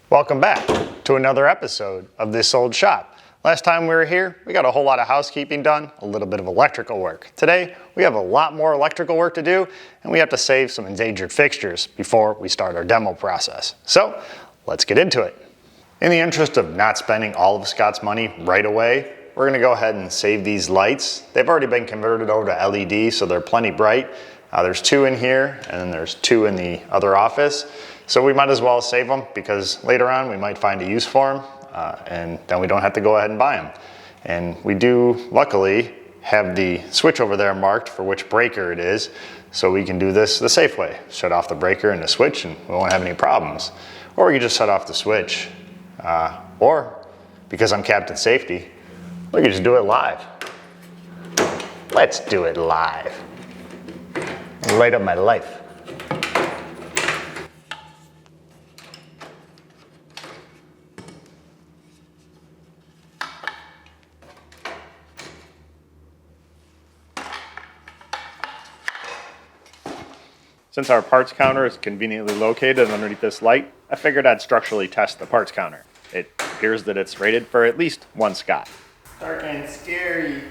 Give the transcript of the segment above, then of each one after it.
Welcome back to another episode of This Old Shop. Last time we were here, we got a whole lot of housekeeping done, a little bit of electrical work. Today, we have a lot more electrical work to do, and we have to save some endangered fixtures before we start our demo process. So, let's get into it. In the interest of not spending all of Scott's money right away, we're gonna go ahead and save these lights. They've already been converted over to LED, so they're plenty bright. There's two in here, and then there's two in the other office. So we might as well save them because later on we might find a use for them, and then we don't have to go ahead and buy them. And we do, luckily, have the switch over there marked for which breaker it is, so we can do this the safe way. Shut off the breaker and the switch and we won't have any problems. Or we can just shut off the switch. Or, because I'm Captain Safety, we can just do it live. Let's do it live. Light up my life. Since our parts counter is conveniently located underneath this light, I figured I'd structurally test the parts counter. It appears that it's rated for at least one Scott. Dark and scary.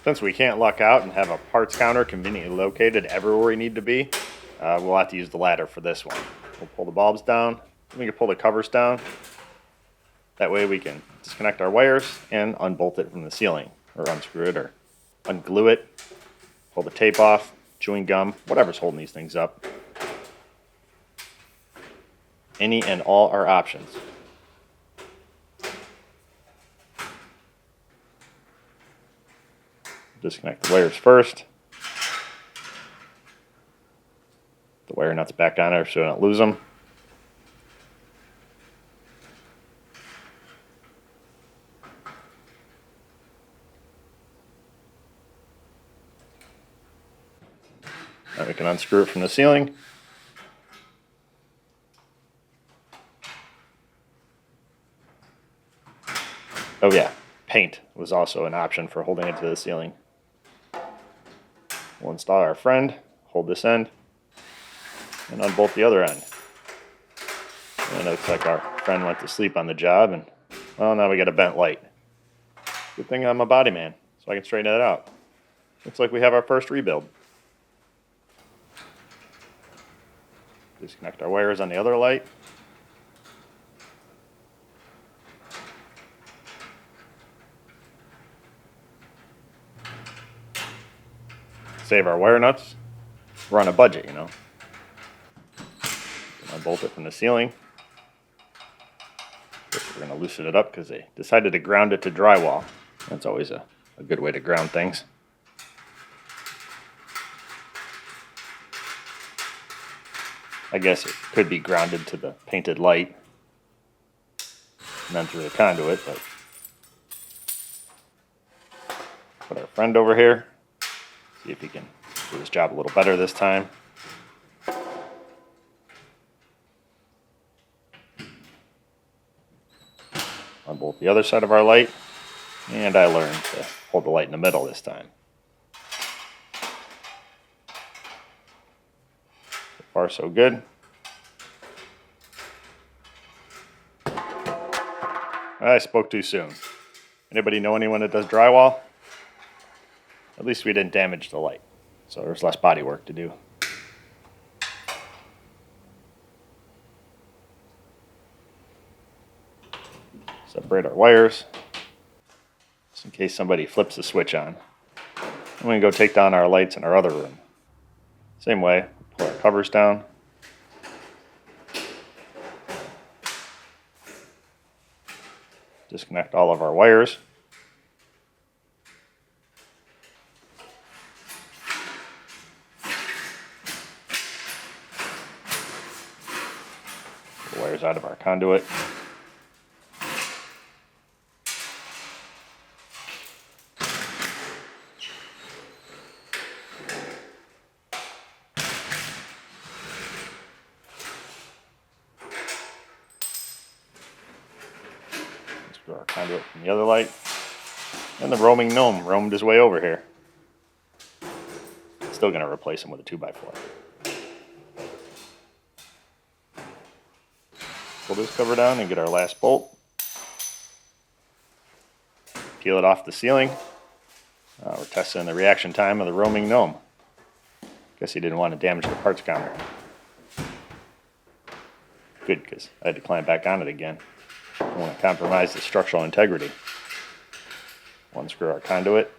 Since we can't luck out and have a parts counter conveniently located everywhere we need to be, we'll have to use the ladder for this one. We'll pull the bulbs down, we can pull the covers down. That way we can disconnect our wires and unbolt it from the ceiling, or unscrew it, or unglue it, pull the tape off, chewing gum, whatever's holding these things up. Any and all are options. Disconnect the wires first. The wire nuts back on there so we don't lose them. Now we can unscrew it from the ceiling. Oh yeah, paint was also an option for holding it to the ceiling. We'll install our friend, hold this end, and unbolt the other end. And it looks like our friend went to sleep on the job, and well, now we got a bent light. Good thing I'm a body man, so I can straighten it out. Looks like we have our first rebuild. Disconnect our wires on the other light. Save our wire nuts. We're on a budget, you know. Unbolt it from the ceiling. We're going to loosen it up because they decided to ground it to drywall. That's always a good way to ground things. I guess it could be grounded to the painted light and then through the conduit, but put our friend over here, see if he can do his job a little better this time. Unbolt the other side of our light, and I learned to hold the light in the middle this time. So far, so good. I spoke too soon. Anybody know anyone that does drywall? At least we didn't damage the light, so there's less body work to do. Separate our wires, just in case somebody flips the switch on. I'm going to go take down our lights in our other room. Same way, pull our covers down. Disconnect all of our wires. Pull the wires out of our conduit. Our conduit from the other light. And the roaming gnome roamed his way over here. Still going to replace him with a 2x4. Pull this cover down and get our last bolt. Peel it off the ceiling. We're testing the reaction time of the roaming gnome. Guess he didn't want to damage the parts counter. Good, because I had to climb back on it again. I don't want to compromise the structural integrity. Unscrew our conduit.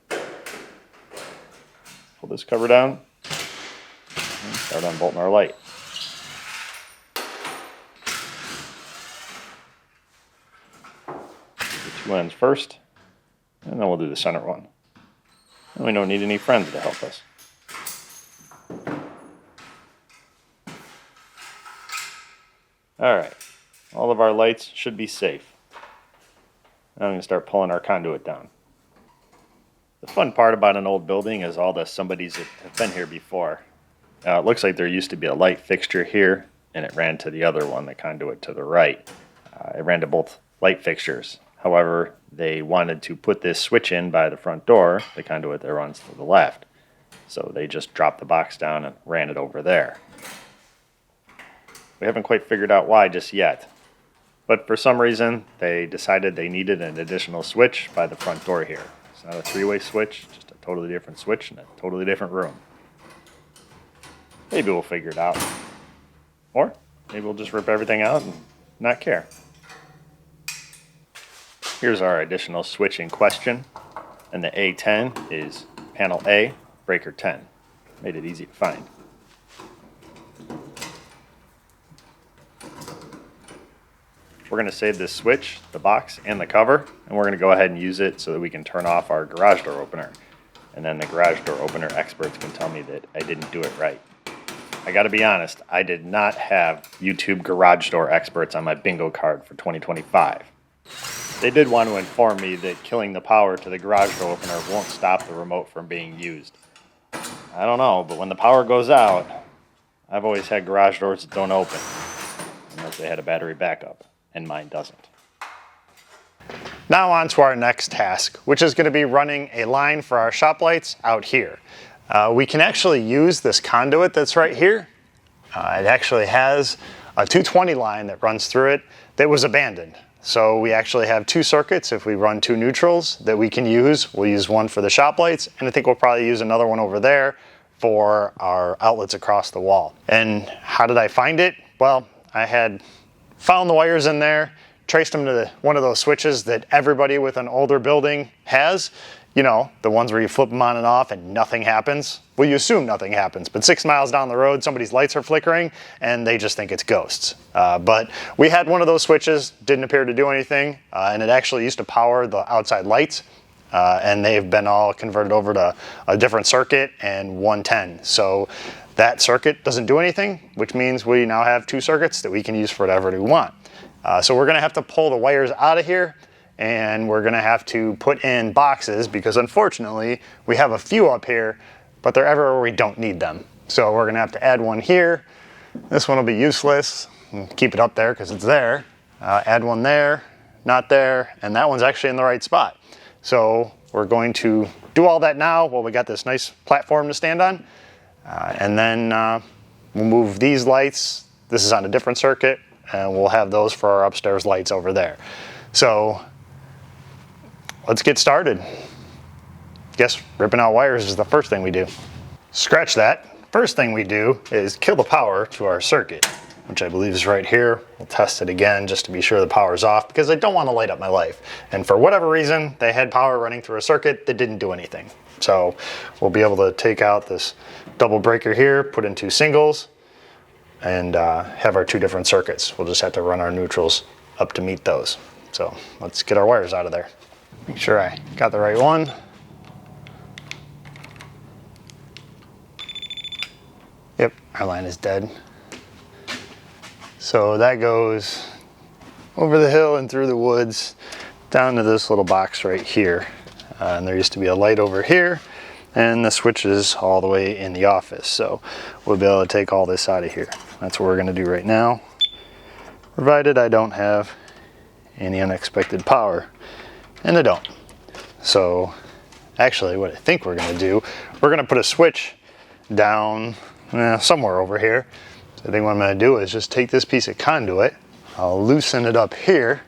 Pull this cover down. And start unbolting our light. The two ends first, and then we'll do the center one. And we don't need any friends to help us. Alright, all of our lights should be safe. Now I'm going to start pulling our conduit down. The fun part about an old building is all the somebodies that have been here before. It looks like there used to be a light fixture here, and it ran to the other one, the conduit to the right. It ran to both light fixtures. However, they wanted to put this switch in by the front door, the conduit that runs to the left. So they just dropped the box down and ran it over there. We haven't quite figured out why just yet. But for some reason, they decided they needed an additional switch by the front door here. It's not a three-way switch, just a totally different switch in a totally different room. Maybe we'll figure it out. Or maybe we'll just rip everything out and not care. Here's our additional switch in question. And the A10 is panel A, breaker 10. Made it easy to find. We're going to save this switch, the box, and the cover, and we're going to go ahead and use it so that we can turn off our garage door opener. And then the garage door opener experts can tell me that I didn't do it right. I got to be honest, I did not have YouTube garage door experts on my bingo card for 2025. They did want to inform me that killing the power to the garage door opener won't stop the remote from being used. I don't know, but when the power goes out, I've always had garage doors that don't open, unless they had a battery backup. And mine doesn't. Now on to our next task, which is going to be running a line for our shop lights out here. We can actually use this conduit that's right here. It actually has a 220 line that runs through it that was abandoned. So we actually have two circuits if we run two neutrals that we can use. We'll use one for the shop lights, and I think we'll probably use another one over there for our outlets across the wall. And how did I find it? Well, I had found the wires in there, traced them to one of those switches that everybody with an older building has. You know, the ones where you flip them on and off and nothing happens. Well, you assume nothing happens, but 6 miles down the road, somebody's lights are flickering and they just think it's ghosts. But we had one of those switches, didn't appear to do anything, and it actually used to power the outside lights. And they've been all converted over to a different circuit and 110. So that circuit doesn't do anything, which means we now have two circuits that we can use for whatever we want. So we're gonna have to pull the wires out of here, and we're gonna have to put in boxes because unfortunately we have a few up here, but they're everywhere we don't need them. So we're gonna have to add one here. This one will be useless. Keep it up there because it's there. Add one there, not there, and that one's actually in the right spot. So we're going to do all that now while we got this nice platform to stand on. And then we'll move these lights. This is on a different circuit, and we'll have those for our upstairs lights over there. So let's get started. Guess ripping out wires is the first thing we do. Scratch that. First thing we do is kill the power to our circuit, which I believe is right here. We'll test it again just to be sure the power's off because I don't want to light up my life. And for whatever reason, they had power running through a circuit that didn't do anything. So we'll be able to take out this double breaker here, put in two singles, and have our two different circuits. We'll just have to run our neutrals up to meet those. So let's get our wires out of there. Make sure I got the right one. Yep, our line is dead. So that goes over the hill and through the woods down to this little box right here. And there used to be a light over here, and the switch is all the way in the office. So we'll be able to take all this out of here. That's what we're gonna do right now, provided I don't have any unexpected power. And I don't. So actually what I think we're gonna do, we're gonna put a switch down somewhere over here. So I think what I'm gonna do is just take this piece of conduit, I'll loosen it up here,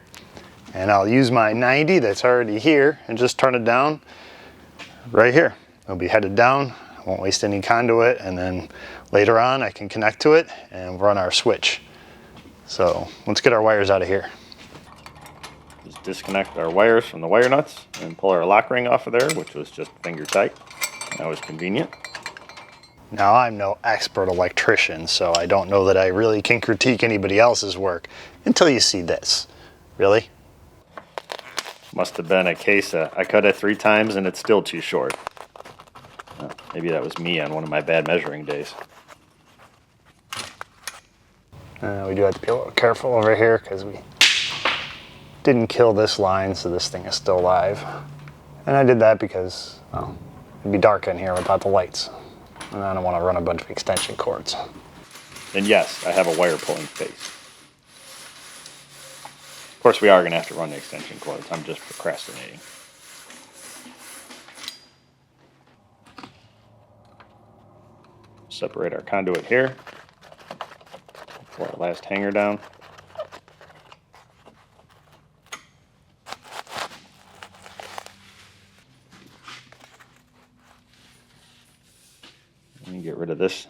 and I'll use my 90 that's already here and just turn it down right here. It'll be headed down, I won't waste any conduit, and then later on I can connect to it and run our switch. So let's get our wires out of here. Just disconnect our wires from the wire nuts and pull our lock ring off of there, which was just finger tight. That was convenient. Now, I'm no expert electrician, so I don't know that I really can critique anybody else's work until you see this. Really? Must have been a case I cut it 3 times and it's still too short. Maybe that was me on one of my bad measuring days. We do have to be a little careful over here because we didn't kill this line, so this thing is still alive. And I did that because, well, it'd be dark in here without the lights. And I don't want to run a bunch of extension cords. And yes, I have a wire pulling face. Of course, we are going to have to run the extension cords. I'm just procrastinating. Separate our conduit here. Pull our last hanger down. And get rid of this.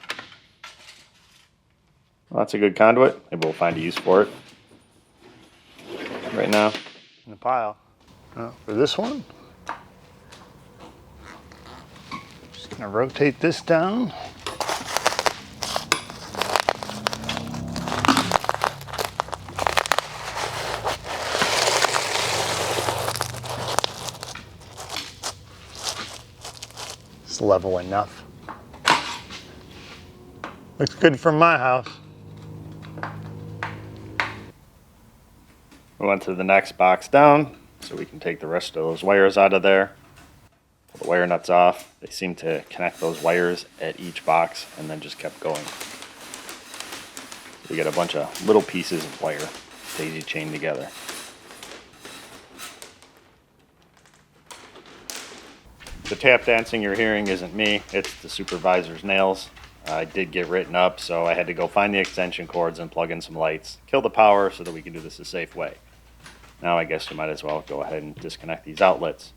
Well, that's a good conduit. Maybe we'll find a use for it. Right now. In the pile. For this one, just gonna rotate this down. It's level enough. Looks good from my house. We went to the next box down, so we can take the rest of those wires out of there. Pull the wire nuts off. They seem to connect those wires at each box and then just kept going. We get a bunch of little pieces of wire daisy chained together. The tap dancing you're hearing isn't me, it's the supervisor's nails. I did get written up, so I had to go find the extension cords and plug in some lights, kill the power so that we can do this a safe way. Now I guess we might as well go ahead and disconnect these outlets.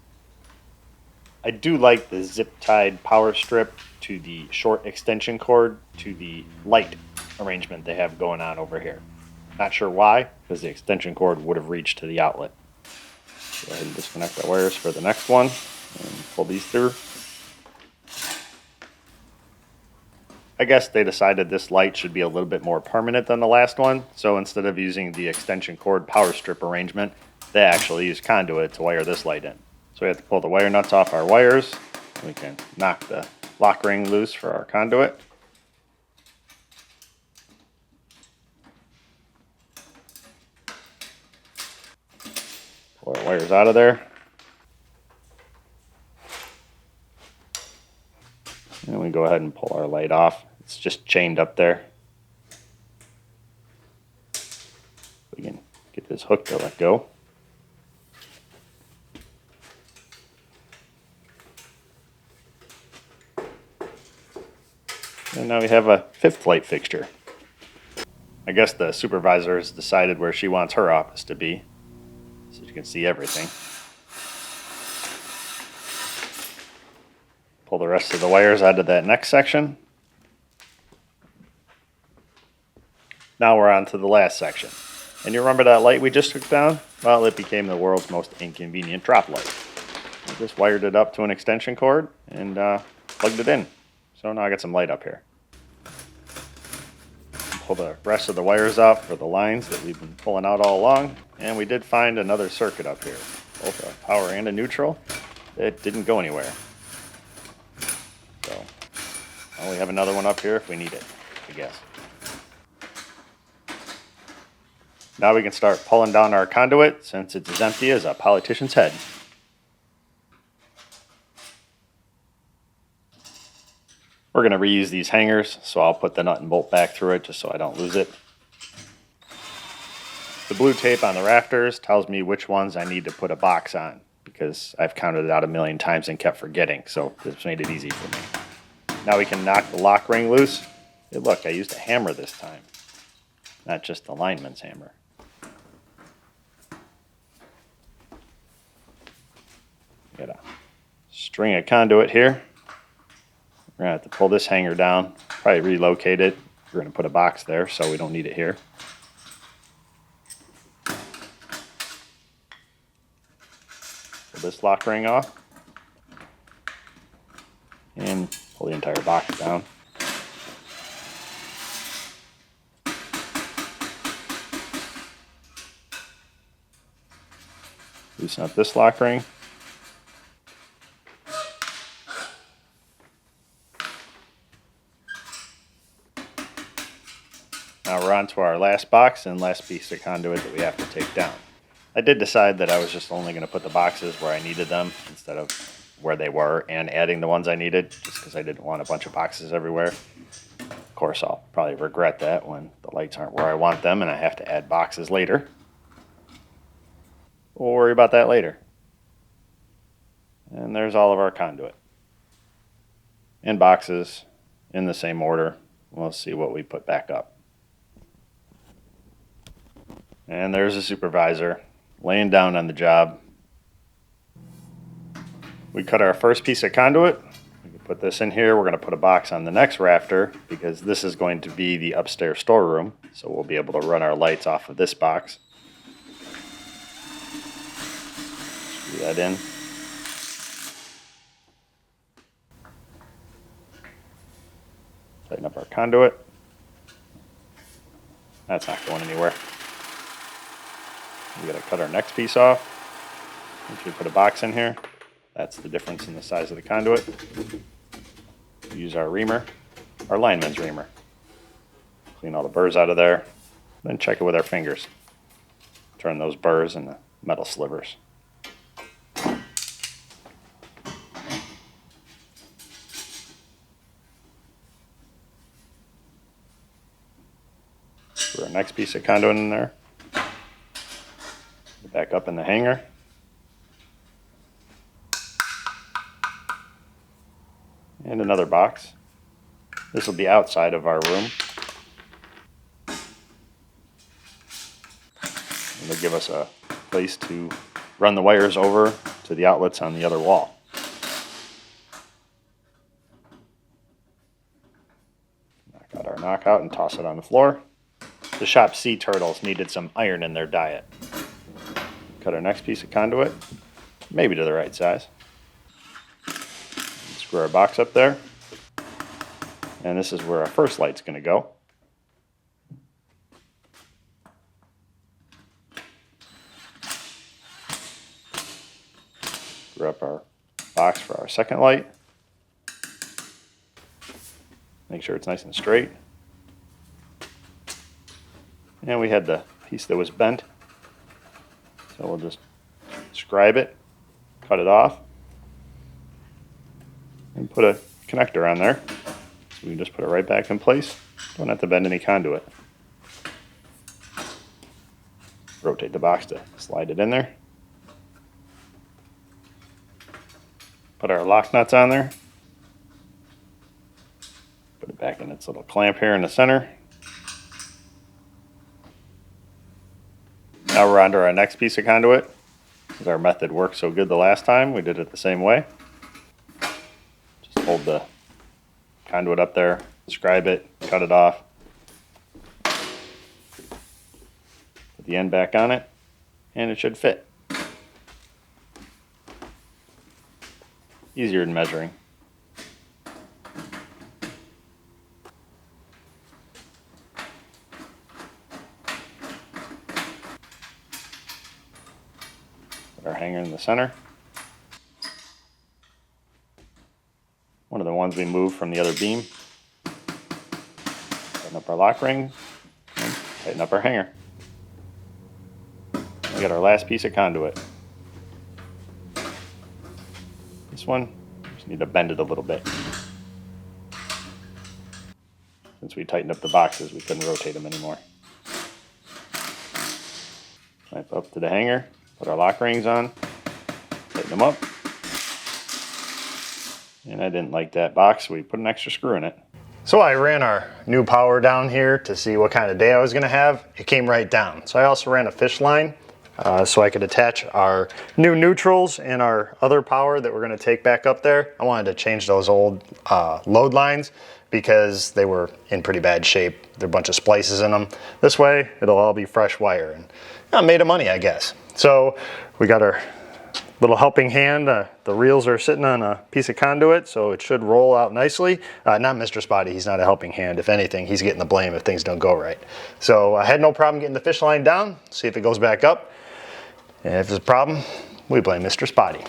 I do like the zip-tied power strip to the short extension cord to the light arrangement they have going on over here. Not sure why, because the extension cord would have reached to the outlet. Go ahead and disconnect the wires for the next one and pull these through. I guess they decided this light should be a little bit more permanent than the last one, so instead of using the extension cord power strip arrangement, they actually use conduit to wire this light in. So we have to pull the wire nuts off our wires. We can knock the lock ring loose for our conduit. Pull our wires out of there. And we go ahead and pull our light off. It's just chained up there. We can get this hook to let go. And now we have a 5th light fixture. I guess the supervisor has decided where she wants her office to be, so you can see everything. Pull the rest of the wires out of that next section. Now we're on to the last section. And you remember that light we just took down? Well, it became the world's most inconvenient drop light. I just wired it up to an extension cord and plugged it in. So now I got some light up here. Pull the rest of the wires out for the lines that we've been pulling out all along. And we did find another circuit up here, both a power and a neutral. It didn't go anywhere. So well, we have another one up here if we need it, I guess. Now we can start pulling down our conduit since it's as empty as a politician's head. We're going to reuse these hangers, so I'll put the nut and bolt back through it just so I don't lose it. The blue tape on the rafters tells me which ones I need to put a box on because I've counted it out a million times and kept forgetting, so this made it easy for me. Now we can knock the lock ring loose. Hey, look, I used a hammer this time, not just the lineman's hammer. string of conduit here. We're gonna have to pull this hanger down, probably relocate it. We're gonna put a box there, so we don't need it here. Pull this lock ring off and pull the entire box down. Loosen up this lock ring. Now we're on to our last box and last piece of conduit that we have to take down. I did decide that I was just only going to put the boxes where I needed them instead of where they were, and adding the ones I needed just because I didn't want a bunch of boxes everywhere. Of course, I'll probably regret that when the lights aren't where I want them and I have to add boxes later. We'll worry about that later. And there's all of our conduit. In boxes, in the same order. We'll see what we put back up. And there's a supervisor laying down on the job. We cut our first piece of conduit. We can put this in here. We're going to put a box on the next rafter because this is going to be the upstairs storeroom. So we'll be able to run our lights off of this box. Screw that in. Tighten up our conduit. That's not going anywhere. We gotta cut our next piece off. Once we put a box in here, that's the difference in the size of the conduit. Use our reamer, our lineman's reamer. Clean all the burrs out of there, then check it with our fingers. Turn those burrs into metal slivers. Put our next piece of conduit in there. Back up in the hanger. And another box. This will be outside of our room. And it'll give us a place to run the wires over to the outlets on the other wall. Knock out our knockout and toss it on the floor. The shop sea turtles needed some iron in their diet. Cut our next piece of conduit, maybe to the right size. Screw our box up there. And this is where our first light's going to go. Screw up our box for our second light. Make sure it's nice and straight. And we had the piece that was bent. So we'll just scribe it, cut it off, and put a connector on there. So we can just put it right back in place. Don't have to bend any conduit. Rotate the box to slide it in there. Put our lock nuts on there. Put it back in its little clamp here in the center. Now we're on to our next piece of conduit. Because our method worked so good the last time, we did it the same way. Just hold the conduit up there, scribe it, cut it off. Put the end back on it, and it should fit. Easier than measuring. Our hanger in the center. One of the ones we moved from the other beam. Tighten up our lock ring and tighten up our hanger. We got our last piece of conduit. This one, just need to bend it a little bit. Since we tightened up the boxes, we couldn't rotate them anymore. Clamp up to the hanger. Put our lock rings on, tighten them up. And I didn't like that box, so we put an extra screw in it. So I ran our new power down here to see what kind of day I was gonna have. It came right down. So I also ran a fish line so I could attach our new neutrals and our other power that we're going to take back up there. I wanted to change those old load lines because they were in pretty bad shape. There are a bunch of splices in them. This way, it'll all be fresh wire, and I made of money, I guess. So we got our little helping hand. The reels are sitting on a piece of conduit, so it should roll out nicely. Not Mr. Spotty, he's not a helping hand. If anything, he's getting the blame if things don't go right. So I had no problem getting the fish line down, see if it goes back up. And if there's a problem, we blame Mr. Spotty.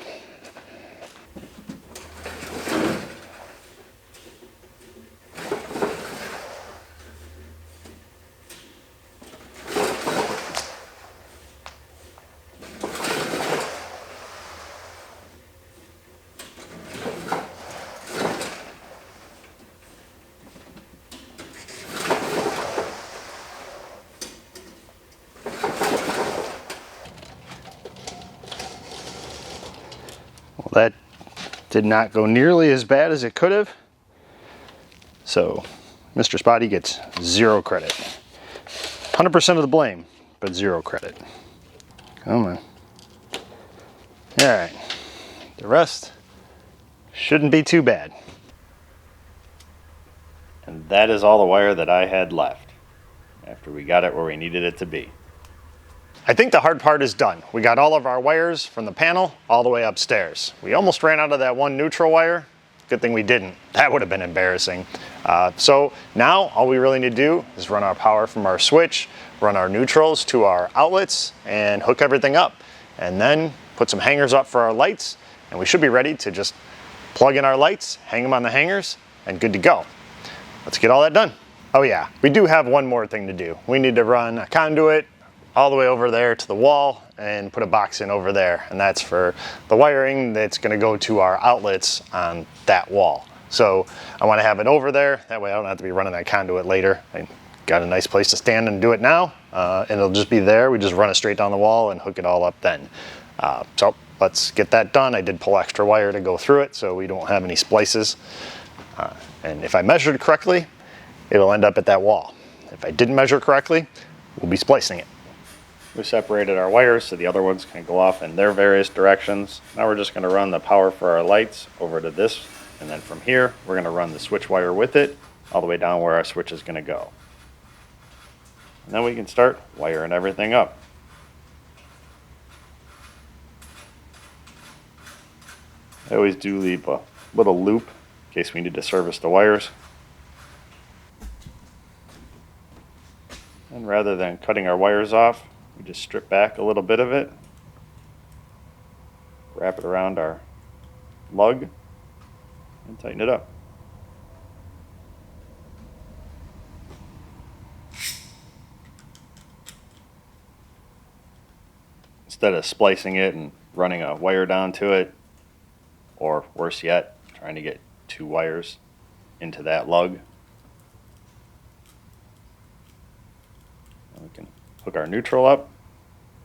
That did not go nearly as bad as it could have. So Mr. Spotty gets 0 credit. 100% of the blame, but 0 credit. Come on. All right, the rest shouldn't be too bad. And that is all the wire that I had left after we got it where we needed it to be. I think the hard part is done. We got all of our wires from the panel all the way upstairs. We almost ran out of that one neutral wire. Good thing we didn't. That would have been embarrassing. So now all we really need to do is run our power from our switch, run our neutrals to our outlets, and hook everything up. And then put some hangers up for our lights, and we should be ready to just plug in our lights, hang them on the hangers, and good to go. Let's get all that done. Oh yeah, we do have one more thing to do. We need to run a conduit all the way over there to the wall and put a box in over there, and that's for the wiring that's going to go to our outlets on that wall. So I want to have it over there, that way I don't have to be running that conduit later. I got a nice place to stand and do it now, and it'll just be there. We just run it straight down the wall and hook it all up then. So let's get that done. I did pull extra wire to go through it so we don't have any splices, and if I measured correctly, it'll end up at that wall. If I didn't measure correctly, we'll be splicing it. We separated our wires so the other ones can go off in their various directions. Now we're just going to run the power for our lights over to this, and then from here we're going to run the switch wire with it all the way down where our switch is going to go. And then we can start wiring everything up. I always do leave a little loop in case we need to service the wires. And rather than cutting our wires off, we just strip back a little bit of it, wrap it around our lug, and tighten it up. Instead of splicing it and running a wire down to it, or worse yet, trying to get 2 wires into that lug, we can hook our neutral up.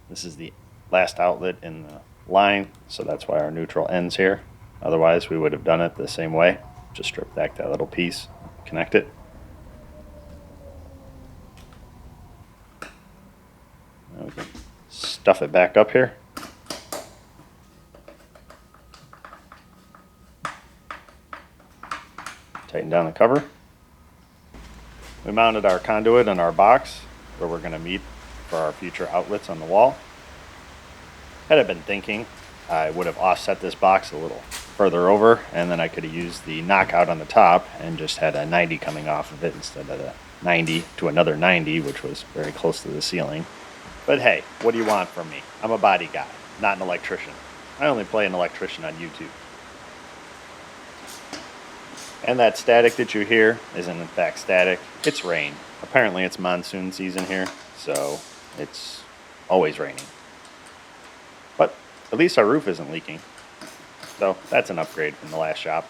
This is the last outlet in the line, so that's why our neutral ends here. Otherwise, we would have done it the same way. Just strip back that little piece, connect it. Now we can stuff it back up here. Tighten down the cover. We mounted our conduit in our box where we're going to meet for our future outlets on the wall. Had I been thinking, I would have offset this box a little further over, and then I could have used the knockout on the top and just had a 90 coming off of it instead of a 90 to another 90, which was very close to the ceiling. But hey, what do you want from me? I'm a body guy, not an electrician. I only play an electrician on YouTube. And that static that you hear isn't in fact static, it's rain. Apparently it's monsoon season here, so it's always raining. But at least our roof isn't leaking. So that's an upgrade from the last shop.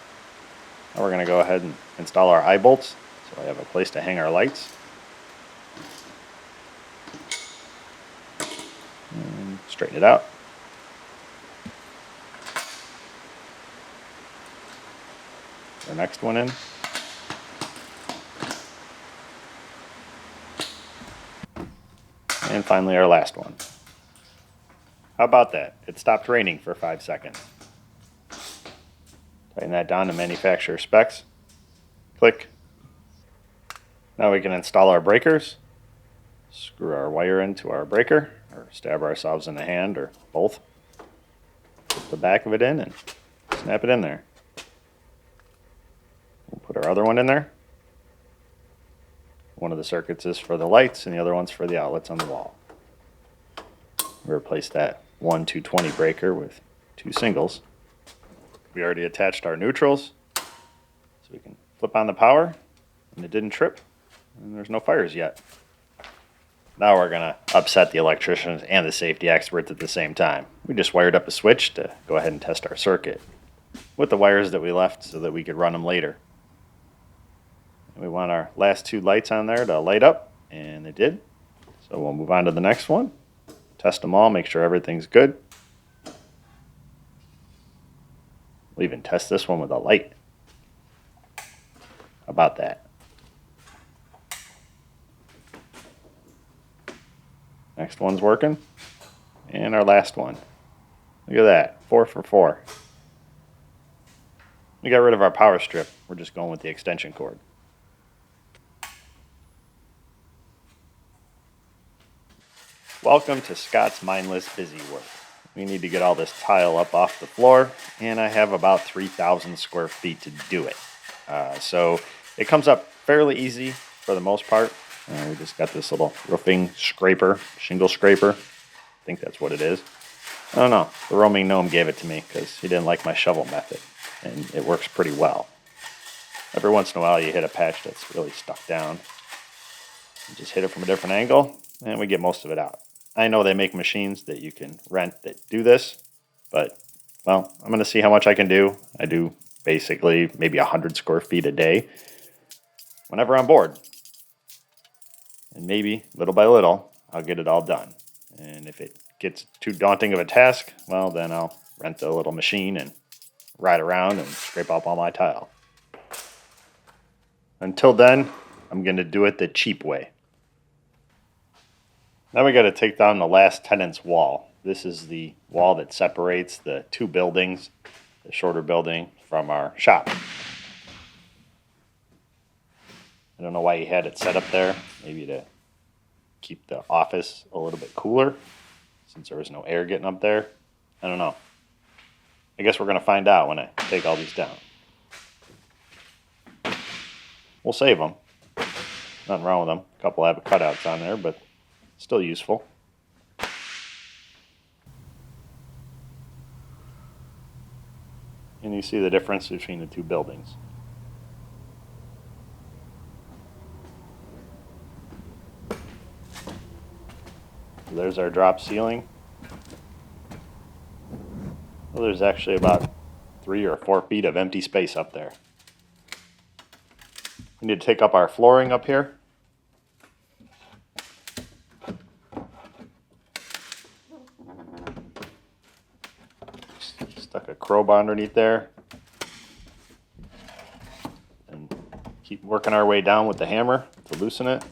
Now we're going to go ahead and install our eye bolts so I have a place to hang our lights. And straighten it out. Our next one in. And finally our last one. How about that? It stopped raining for 5 seconds. Tighten that down to manufacturer specs. Click. Now we can install our breakers. Screw our wire into our breaker, or stab ourselves in the hand, or both. Put the back of it in and snap it in there. We'll put our other one in there. One of the circuits is for the lights and the other one's for the outlets on the wall. We replaced that 220 breaker with 2 singles. We already attached our neutrals, so we can flip on the power, and it didn't trip, and there's no fires yet. Now we're going to upset the electricians and the safety experts at the same time. We just wired up a switch to go ahead and test our circuit with the wires that we left so that we could run them later. And we want our last 2 lights on there to light up, and they did. So we'll move on to the next one, test them all, make sure everything's good. We'll even test this one with a light. How about that? Next one's working. And our last one. Look at that, 4 for 4. We got rid of our power strip. We're just going with the extension cord. Welcome to Scott's Mindless Busy Work. We need to get all this tile up off the floor, and I have about 3,000 square feet to do it. So it comes up fairly easy for the most part. We just got this little roofing scraper, shingle scraper. I think that's what it is. I don't know. The roaming gnome gave it to me because he didn't like my shovel method, and it works pretty well. Every once in a while you hit a patch that's really stuck down. You just hit it from a different angle, and we get most of it out. I know they make machines that you can rent that do this, but, well, I'm going to see how much I can do. I do basically maybe 100 square feet a day whenever I'm bored. And maybe, little by little, I'll get it all done. And if it gets too daunting of a task, well, then I'll rent a little machine and ride around and scrape up all my tile. Until then, I'm going to do it the cheap way. Now we got to take down the last tenant's wall. This is the wall that separates the 2 buildings, the shorter building, from our shop. I don't know why he had it set up there. Maybe to keep the office a little bit cooler, since there was no air getting up there. I don't know. I guess we're going to find out when I take all these down. We'll save them. Nothing wrong with them. A couple have cutouts on there, but still useful. And you see the difference between the 2 buildings. There's our drop ceiling. Well, there's actually about 3 or 4 feet of empty space up there. We need to take up our flooring up here. Stuck a crowbar underneath there. And keep working our way down with the hammer to loosen it.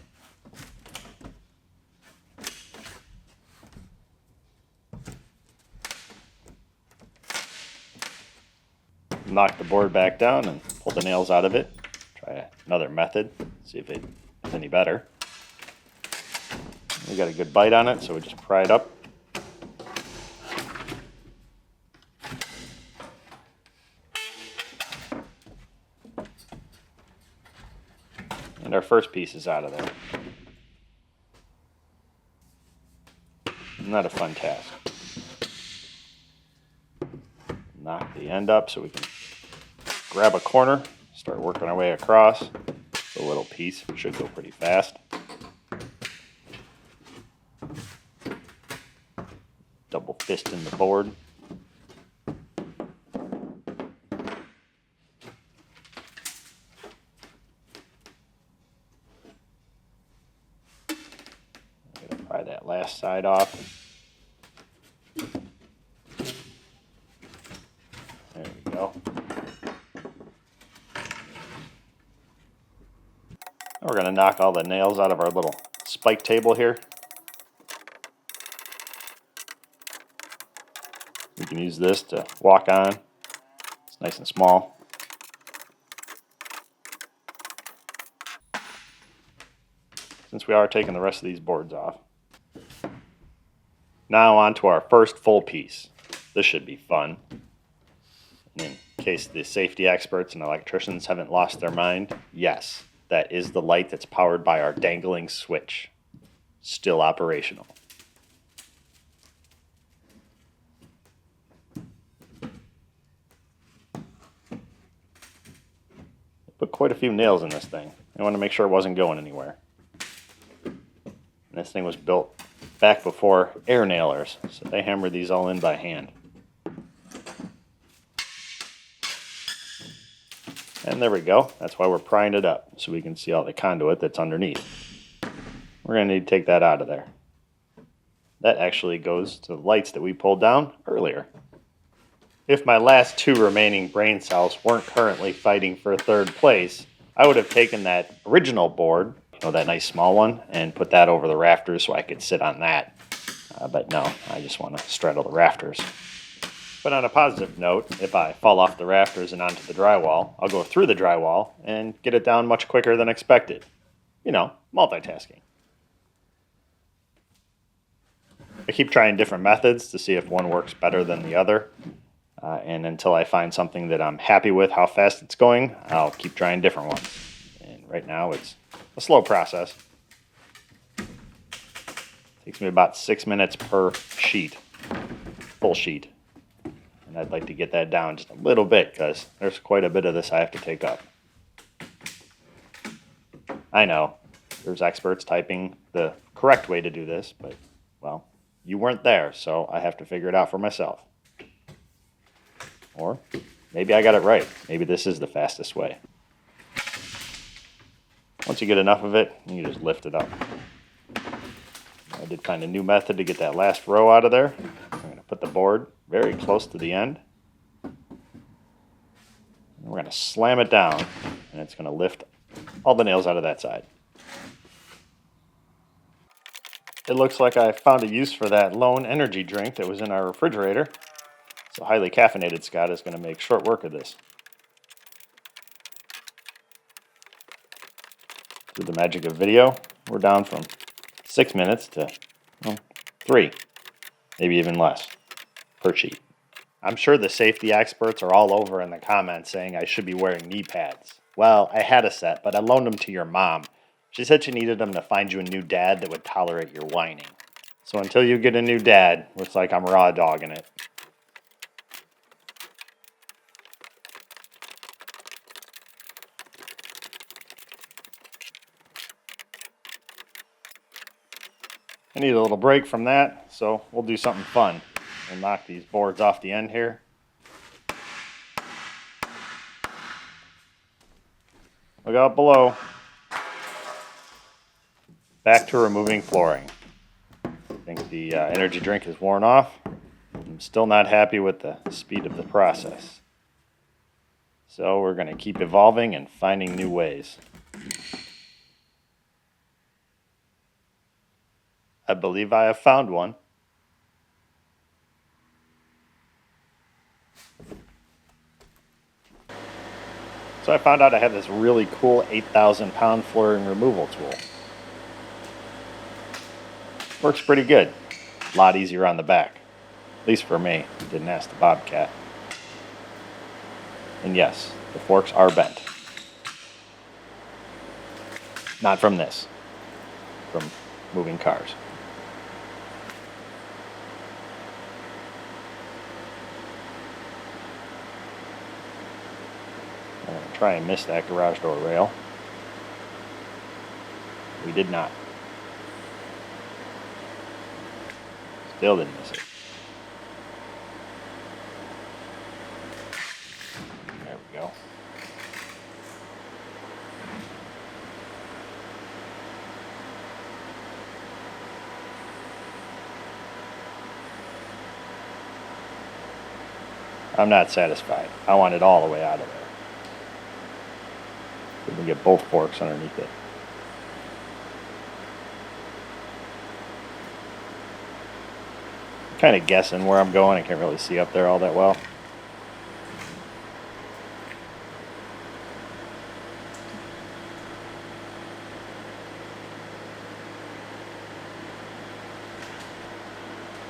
Knock the board back down and pull the nails out of it. Try another method, see if it's any better. We got a good bite on it, so we just pry it up. And our first piece is out of there. Not a fun task. Knock the end up so we can grab a corner, start working our way across. The little piece should go pretty fast. Double fist in the board. I'm going to pry that last side off. There we go. We're going to knock all the nails out of our little spike table here. You can use this to walk on. It's nice and small. Since we are taking the rest of these boards off. Now on to our first full piece. This should be fun. In case the safety experts and electricians haven't lost their mind, yes, that is the light that's powered by our dangling switch. Still operational. Put quite a few nails in this thing. I wanted to make sure it wasn't going anywhere. And this thing was built back before air nailers, so they hammered these all in by hand. And there we go. That's why we're prying it up, so we can see all the conduit that's underneath. We're going to need to take that out of there. That actually goes to the lights that we pulled down earlier. If my last two remaining brain cells weren't currently fighting for third place, I would have taken that original board, that nice small one, and put that over the rafters so I could sit on that. But no, I just want to straddle the rafters. But on a positive note, if I fall off the rafters and onto the drywall, I'll go through the drywall and get it down much quicker than expected. Multitasking. I keep trying different methods to see if one works better than the other. And until I find something that I'm happy with how fast it's going, I'll keep trying different ones. And right now it's a slow process. Takes me about 6 minutes per sheet, full sheet. And I'd like to get that down just a little bit because there's quite a bit of this I have to take up. I know, there's experts typing the correct way to do this, but, well, you weren't there, so I have to figure it out for myself. Or maybe I got it right. Maybe this is the fastest way. Once you get enough of it, you just lift it up. I did find a new method to get that last row out of there. I'm going to put the board very close to the end. And we're going to slam it down, and it's going to lift all the nails out of that side. It looks like I found a use for that lone energy drink that was in our refrigerator. So highly caffeinated Scott is going to make short work of this. Through the magic of video, we're down from 6 minutes to 3, maybe even less, per sheet. I'm sure the safety experts are all over in the comments saying I should be wearing knee pads. Well, I had a set, but I loaned them to your mom. She said she needed them to find you a new dad that would tolerate your whining. So until you get a new dad, looks like I'm raw dogging it. I need a little break from that, so we'll do something fun. We'll knock these boards off the end here. Look out below. Back to removing flooring. I think the energy drink is worn off. I'm still not happy with the speed of the process. So we're going to keep evolving and finding new ways. I believe I have found one. So I found out I have this really cool 8,000-pound flooring removal tool. Works pretty good. A lot easier on the back. At least for me. Didn't ask the Bobcat. And yes, the forks are bent. Not from this. From moving cars. I'm going to try and miss that garage door rail. We did not. Still didn't miss it. There we go. I'm not satisfied. I want it all the way out of there. We can get both forks underneath it. Kind of guessing where I'm going. I can't really see up there all that well.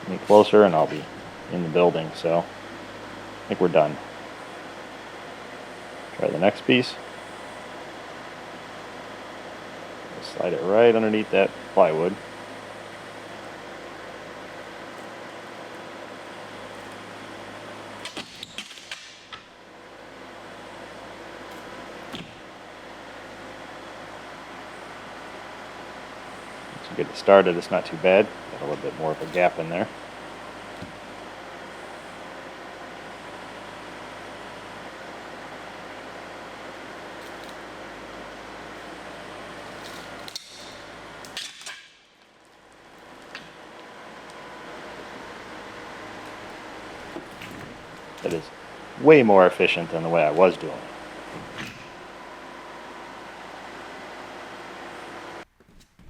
Get closer and I'll be in the building, so I think we're done. Try the next piece. Slide it right underneath that plywood. Once you get it started, it's not too bad. Got a little bit more of a gap in there. That is way more efficient than the way I was doing it.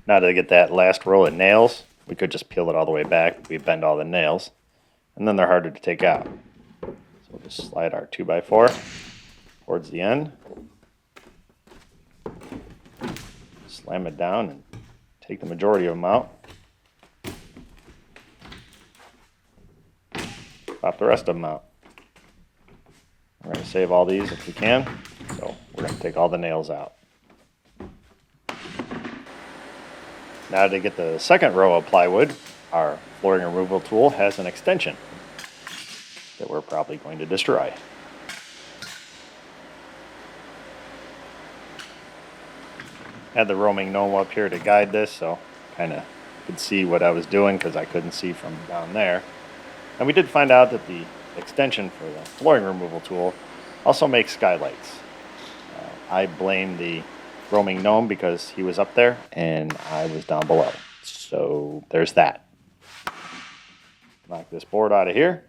Now to get that last row of nails, we could just peel it all the way back. We bend all the nails, and then they're harder to take out. So we'll just slide our 2x4 towards the end, slam it down, and take the majority of them out. Pop the rest of them out. We're going to save all these if we can, so we're going to take all the nails out. Now to get the second row of plywood, our flooring removal tool has an extension that we're probably going to destroy. Had the roaming gnome up here to guide this, so kind of could see what I was doing because I couldn't see from down there. And we did find out that the extension for the flooring removal tool also makes skylights. I blame the roaming gnome because he was up there and I was down below. So there's that. Knock this board out of here.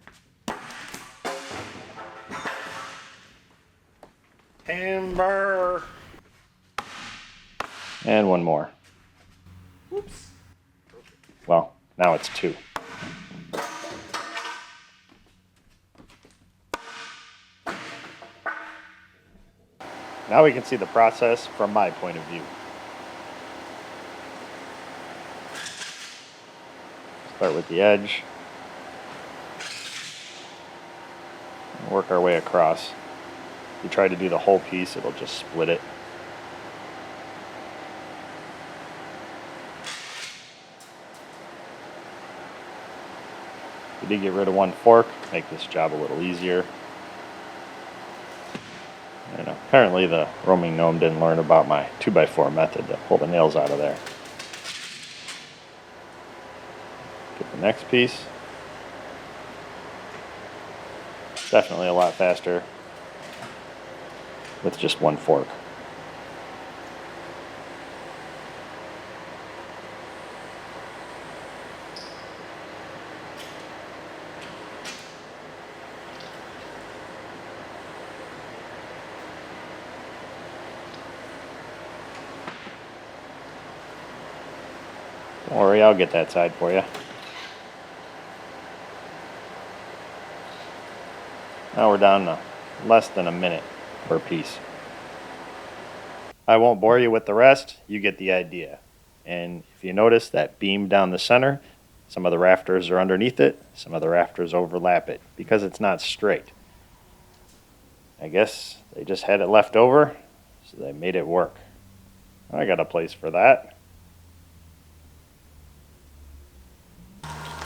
Timber. And one more. Oops. Well, now it's two. Now we can see the process from my point of view. Start with the edge. And work our way across. If you try to do the whole piece, it'll just split it. We did get rid of one fork, make this job a little easier. I don't know. Apparently the roaming gnome didn't learn about my 2x4 method to pull the nails out of there. Get the next piece. Definitely a lot faster with just one fork. Don't worry, I'll get that side for you. Now we're down to less than a minute per piece. I won't bore you with the rest, you get the idea. And if you notice that beam down the center, some of the rafters are underneath it, some of the rafters overlap it because it's not straight. I guess they just had it left over, so they made it work. I got a place for that.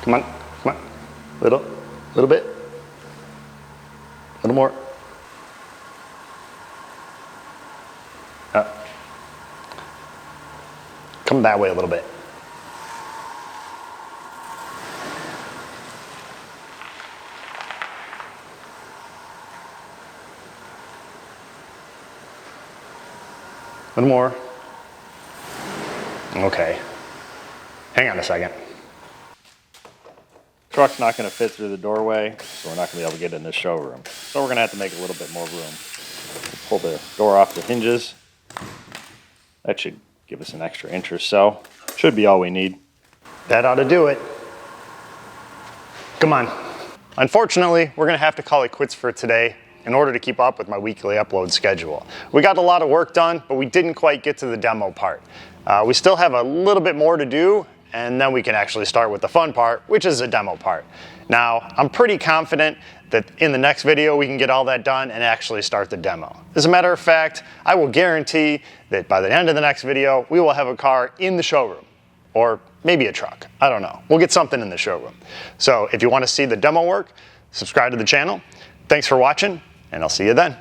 Come on, come on. Little bit. A little more. Come that way a little bit. A little more. Okay. Hang on a second. Truck's not going to fit through the doorway, so we're not going to be able to get in the showroom. So we're going to have to make a little bit more room. Pull the door off the hinges. That should give us an extra inch or so. Should be all we need. That ought to do it. Come on. Unfortunately, we're gonna have to call it quits for today in order to keep up with my weekly upload schedule. We got a lot of work done, but we didn't quite get to the demo part. We still have a little bit more to do, and then we can actually start with the fun part, which is the demo part. Now, I'm pretty confident that in the next video we can get all that done and actually start the demo. As a matter of fact, I will guarantee that by the end of the next video, we will have a car in the showroom, or maybe a truck, I don't know. We'll get something in the showroom. So if you want to see the demo work, subscribe to the channel. Thanks for watching, and I'll see you then.